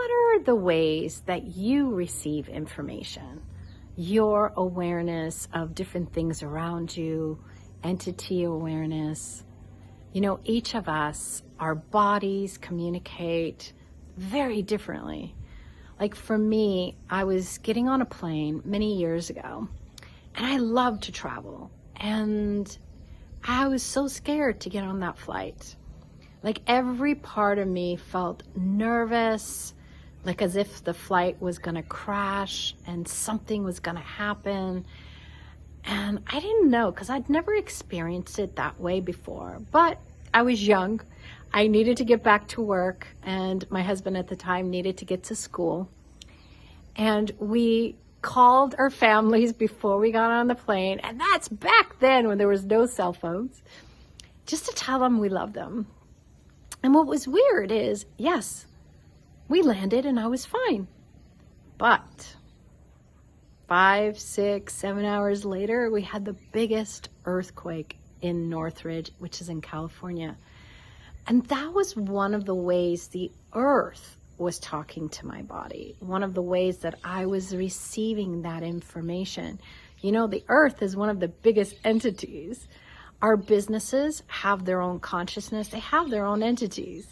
what are the ways that you receive information? Your awareness of different things around you, entity awareness. You know, each of us, our bodies communicate very differently. Like for me, I was getting on a plane many years ago, and I love to travel. And I was so scared to get on that flight. Like every part of me felt nervous, like as if the flight was gonna crash and something was gonna happen. And I didn't know, because I'd never experienced it that way before. But I was young. I needed to get back to work, and my husband at the time needed to get to school. And we called our families before we got on the plane, and that's back then when there was no cell phones, just to tell them we love them. And what was weird is, yes, we landed and I was fine. But 5, 6, 7 hours later, we had the biggest earthquake in Northridge, which is in California. And that was one of the ways the earth was talking to my body. One of the ways that I was receiving that information. You know, the earth is one of the biggest entities. Our businesses have their own consciousness. They have their own entities.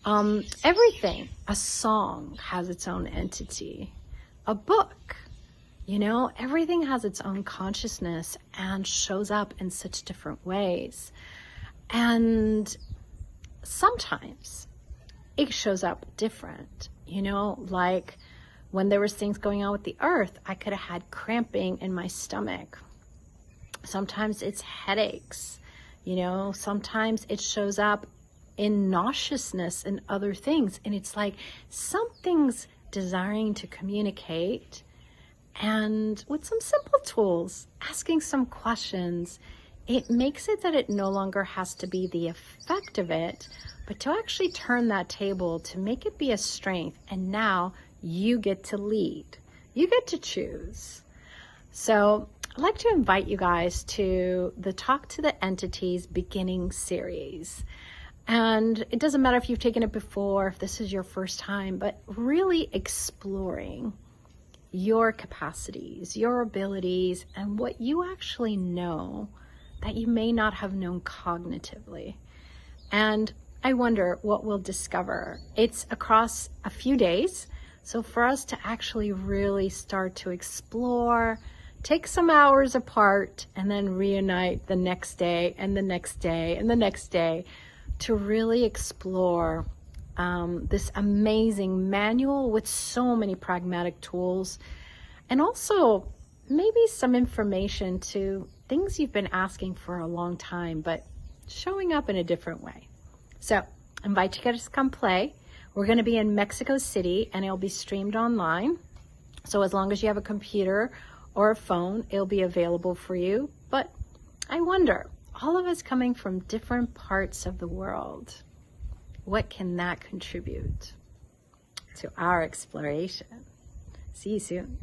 Everything, a song has its own entity. A book, you know, everything has its own consciousness and shows up in such different ways. And sometimes it shows up different, you know, like when there was things going on with the earth, I could have had cramping in my stomach. Sometimes it's headaches, you know, sometimes it shows up in nauseousness and other things. And it's like something's desiring to communicate. And with some simple tools, asking some questions, it makes it that it no longer has to be the effect of it, but to actually turn that table to make it be a strength. And now you get to lead. You get to choose. So I'd like to invite you guys to the Talk to the Entities beginning series. And it doesn't matter if you've taken it before, if this is your first time, but really exploring your capacities, your abilities, and what you actually know that you may not have known cognitively. And I wonder what we'll discover. It's across a few days. So for us to actually really start to explore, take some hours apart, and then reunite the next day and the next day and the next day to really explore this amazing manual with so many pragmatic tools, and also maybe some information to things you've been asking for a long time, but showing up in a different way. So I invite you guys to come play. We're going to be in Mexico City, and it'll be streamed online. So as long as you have a computer or a phone, it'll be available for you. But I wonder, all of us coming from different parts of the world, what can that contribute to our exploration? See you soon.